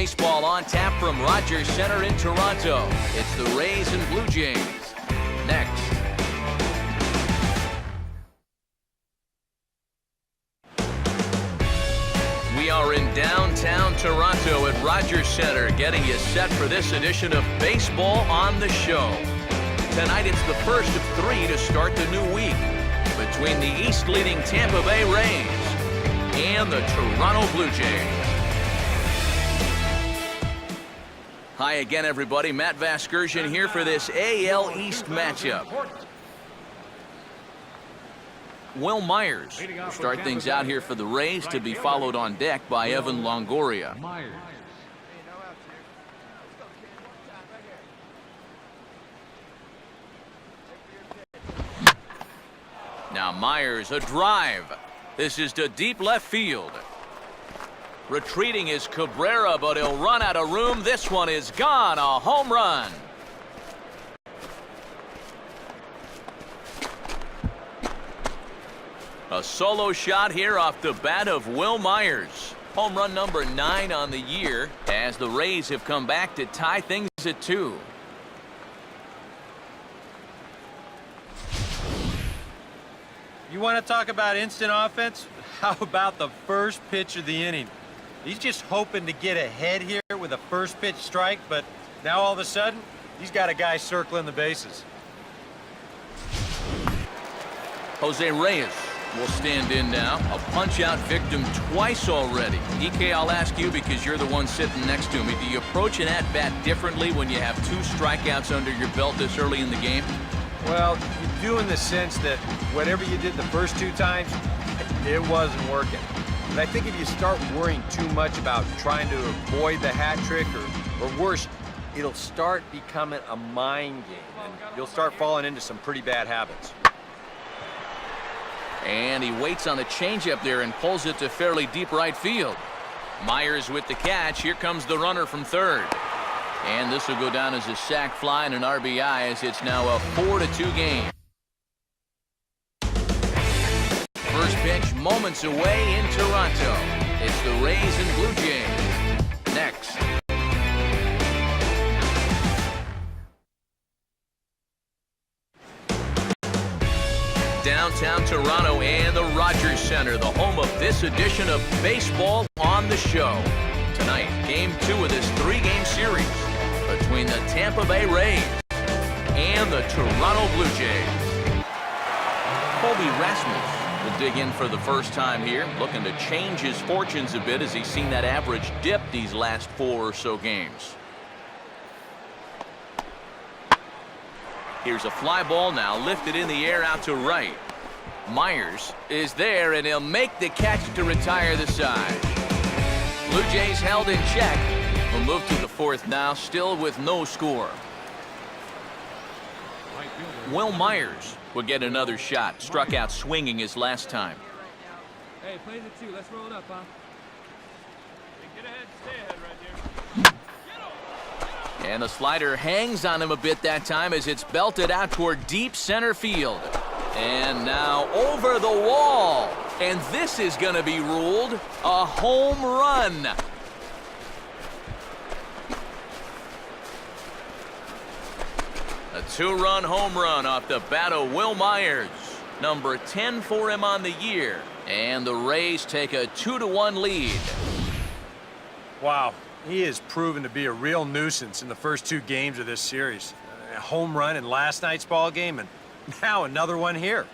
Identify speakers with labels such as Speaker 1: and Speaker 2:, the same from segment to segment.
Speaker 1: Baseball on tap from Rogers Center in Toronto. It's the Rays and Blue Jays. Next. We are in downtown Toronto at Rogers Center, getting you set for this edition of Baseball on the Show. Tonight it's the first of three to start the new week between the East-leading Tampa Bay Rays and the Toronto Blue Jays. Hi again, everybody. Matt Vasgersian here for this AL East matchup. Will Myers will start things out here for the Rays, to be followed on deck by Evan Longoria. Now Myers, a drive. This is to deep left field. Retreating is Cabrera, but he'll run out of room. This one is gone. A home run. A solo shot here off the bat of Will Myers. Home run number 9 on the year, as the Rays have come back to tie things at 2.
Speaker 2: You want to talk about instant offense? How about the first pitch of the inning? He's just hoping to get ahead here with a first pitch strike, but now all of a sudden, he's got a guy circling the bases.
Speaker 1: Jose Reyes will stand in now. A punch-out victim twice already. DK, I'll ask you because you're the one sitting next to me. Do you approach an at-bat differently when you have 2 strikeouts under your belt this early in the game?
Speaker 2: Well, you do in the sense that whatever you did the first 2 times, it wasn't working. But I think if you start worrying too much about trying to avoid the hat trick, or worse, it'll start becoming a mind game, and you'll start falling into some pretty bad habits.
Speaker 1: And he waits on the changeup there and pulls it to fairly deep right field. Myers with the catch. Here comes the runner from third. And this will go down as a sac fly and an RBI, as it's now a 4-2 game. First pitch moments away in Toronto. It's the Rays and Blue Jays. Next. Downtown Toronto and the Rogers Center, the home of this edition of Baseball on the Show. Tonight, Game 2 of this 3-game series between the Tampa Bay Rays and the Toronto Blue Jays. Colby Rasmus will dig in for the first time here, looking to change his fortunes a bit as he's seen that average dip these last 4 or so games. Here's a fly ball now, lifted in the air out to right. Myers is there, and he'll make the catch to retire the side. Blue Jays held in check. We'll move to the 4th now, still with no score. Will Myers will get another shot. Struck out swinging his last time.
Speaker 3: Hey, plays it 2. Let's roll it up, huh? Get ahead, stay ahead right there.
Speaker 1: And the slider hangs on him a bit that time as it's belted out toward deep center field. And now over the wall. And this is going to be ruled a home run. A 2-run home run off the bat of Will Myers. Number 10 for him on the year. And the Rays take a 2-1 lead.
Speaker 2: Wow, he has proven to be a real nuisance in the first 2 games of this series. A home run in last night's ball game, and now another one here.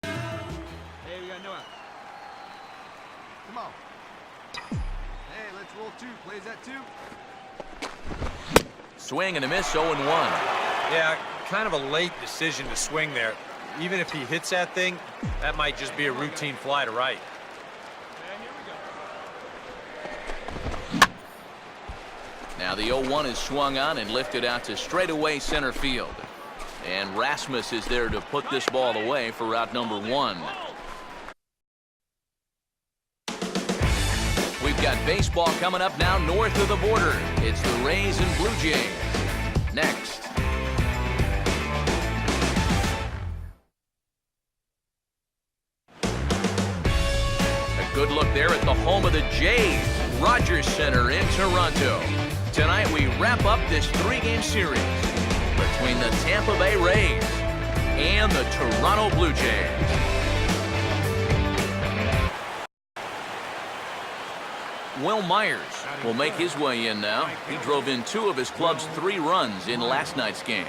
Speaker 3: Hey, we got no out. Come on. Hey, let's roll 2. Plays that 2.
Speaker 1: Swing and a miss, 0-1.
Speaker 2: Yeah, kind of a late decision to swing there. Even if he hits that thing, that might just be a routine fly to right.
Speaker 1: Now the 0-1 is swung on and lifted out to straightaway center field. And Rasmus is there to put this ball away for route number 1. We've got baseball coming up now north of the border. It's the Rays and Blue Jays. Next. Good look there at the home of the Jays, Rogers Center in Toronto. Tonight we wrap up this three-game series between the Tampa Bay Rays and the Toronto Blue Jays. Will Myers will make his way in now. He drove in 2 of his club's 3 runs in last night's game.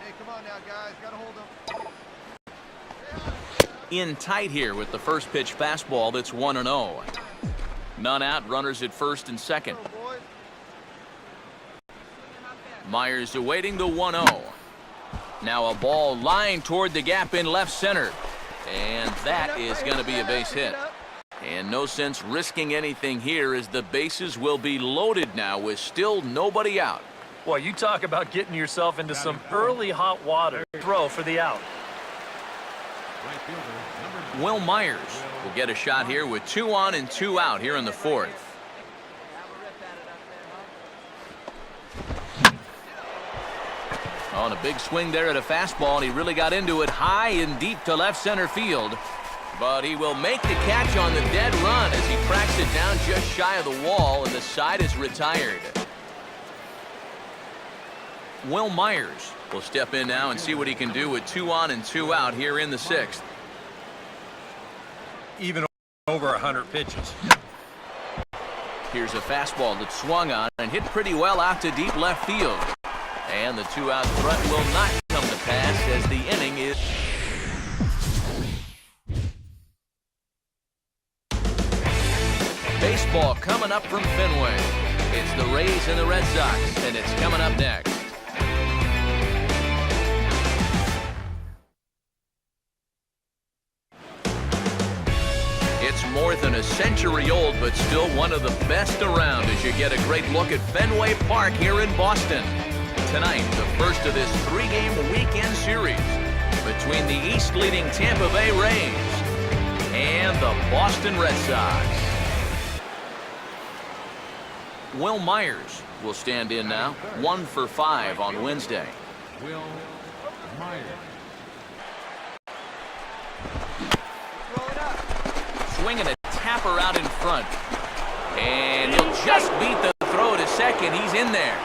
Speaker 3: Hey, come on now, guys. Gotta hold them.
Speaker 1: In tight here with the first pitch fastball that's 1-0. None out, runners at first and second. Myers awaiting the 1-0. Now a ball lined toward the gap in left center. And that is going to be a base hit. And no sense risking anything here as the bases will be loaded now with still nobody out.
Speaker 4: Well, you talk about getting yourself into some early hot water. Throw for the out.
Speaker 1: Will Myers will get a shot here with 2 on and 2 out here in the 4th. On a big swing there at a fastball, and he really got into it high and deep to left center field. But he will make the catch on the dead run as he cracks it down just shy of the wall, and the side is retired. Will Myers will step in now and see what he can do with 2 on and 2 out here in the 6th.
Speaker 2: Even over 100 pitches.
Speaker 1: Here's a fastball that swung on and hit pretty well out to deep left field. And the 2-out threat will not come to pass as the inning is. Baseball coming up from Fenway. It's the Rays and the Red Sox, and it's coming up next. It's more than a century old, but still one of the best around as you get a great look at Fenway Park here in Boston. Tonight, the first of this 3-game weekend series between the East-leading Tampa Bay Rays and the Boston Red Sox. Will Myers will stand in now, 1 for 5 on Wednesday.
Speaker 3: Will Myers.
Speaker 1: Swinging a tapper out in front. And he'll just beat the throw to second. He's in there.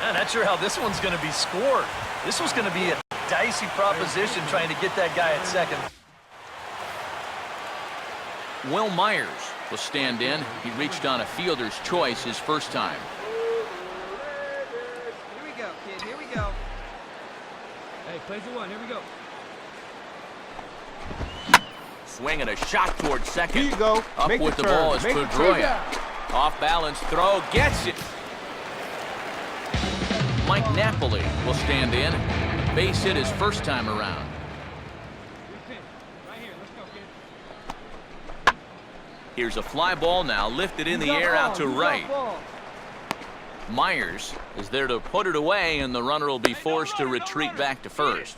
Speaker 4: I'm not sure how this one's going to be scored. This was going to be a dicey proposition trying to get that guy at second.
Speaker 1: Will Myers will stand in. He reached on a fielder's choice his first time.
Speaker 5: Here we go, kid. Here we go. Hey, play for 1. Here we go.
Speaker 1: Swinging a shot towards second.
Speaker 3: Here you go.
Speaker 1: Up
Speaker 3: Make
Speaker 1: with the
Speaker 3: turn.
Speaker 1: ball is
Speaker 3: Make the
Speaker 1: Pedroia.
Speaker 3: turn.
Speaker 1: Off balance throw. Gets it. Mike Napoli will stand in. Base hit his first time around.
Speaker 5: Right here. Let's go, kid.
Speaker 1: Here's a fly ball now lifted in the air out to right. Myers is there to put it away, and the runner will be forced to retreat back to first.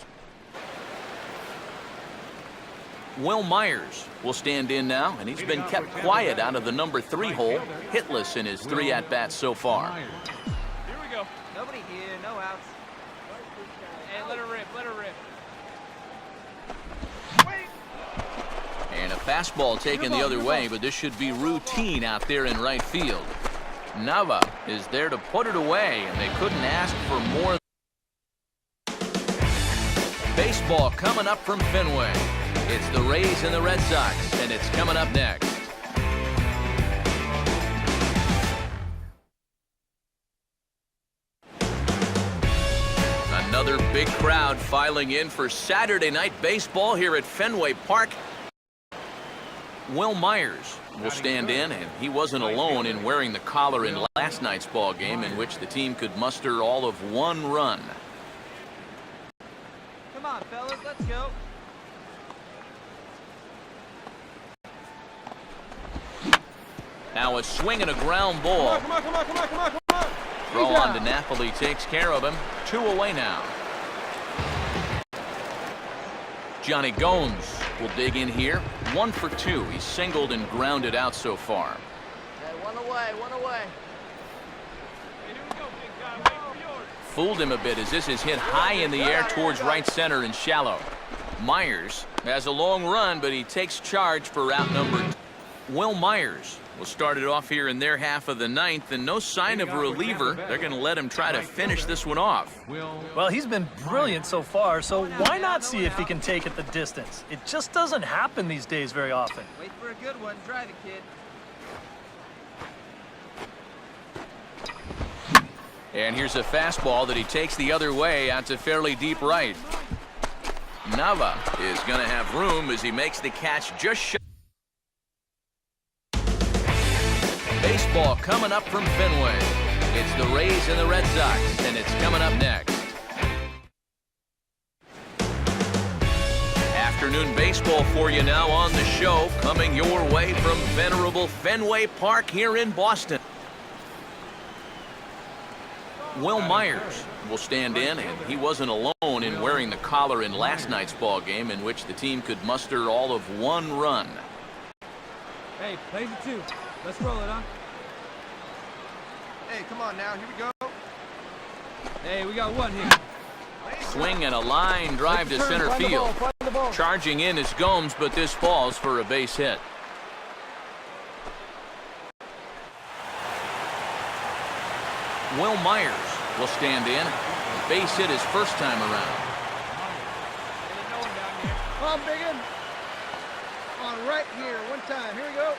Speaker 1: Will Myers will stand in now, and he's been kept quiet out of the number 3 hole, hitless in his 3 at-bats so far.
Speaker 5: Here we go. Nobody here. No outs. Hey, let her rip. Let her rip.
Speaker 1: And a fastball taken the other way, but this should be routine out there in right field. Nava is there to put it away, and they couldn't ask for more. Baseball coming up from Fenway. It's the Rays and the Red Sox, and it's coming up next. Another big crowd filing in for Saturday night baseball here at Fenway Park. Will Myers will stand in, and he wasn't alone in wearing the collar in last night's ball game, in which the team could muster all of 1 run.
Speaker 5: Come on, fellas. Let's go.
Speaker 1: Now a swing and a ground ball.
Speaker 3: Come on.
Speaker 1: Throw on to Napoli takes care of him. 2 away now. Johnny Gomes will dig in here. 1 for 2. He's singled and grounded out so far.
Speaker 5: Hey, 1 away. 1 away.
Speaker 1: fooled him a bit as this is hit high in the air towards right center and shallow. Myers has a long run, but he takes charge for route number 2. Will Myers will start it off here in their half of the ninth, and no sign of a reliever. They're going to let him try to finish this one off.
Speaker 4: Well, he's been brilliant so far, so why not see if he can take it the distance? It just doesn't happen these days very often.
Speaker 5: Wait for a good one. Drive it, kid.
Speaker 1: And here's a fastball that he takes the other way out to fairly deep right. Nava is going to have room as he makes the catch just shy. Baseball coming up from Fenway. It's the Rays and the Red Sox, and it's coming up next. Afternoon baseball for you now on the show, coming your way from venerable Fenway Park here in Boston. Will Myers will stand in, and he wasn't alone in wearing the collar in last night's ball game, in which the team could muster all of 1 run.
Speaker 5: Hey, plays it 2. Let's roll it, huh?
Speaker 3: Hey, come on now. Here we go.
Speaker 5: Hey, we got 1 here.
Speaker 1: Swing and a line drive to center field. Charging in is Gomes, but this falls for a base hit. Will Myers will stand in. Base hit his first time around.
Speaker 3: Come on, biggin. On right here. 1 time. Here we go.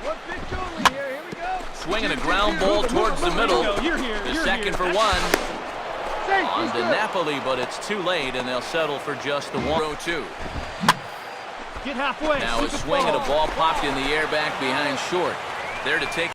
Speaker 3: 1 pitch only here. Here we go.
Speaker 1: Swinging a ground ball towards the middle. The second for 1 on to Napoli, but it's too late, and they'll settle for just the 1-0-2.
Speaker 5: Get halfway.
Speaker 1: Now a swing and a ball popped in the air back behind short. There to take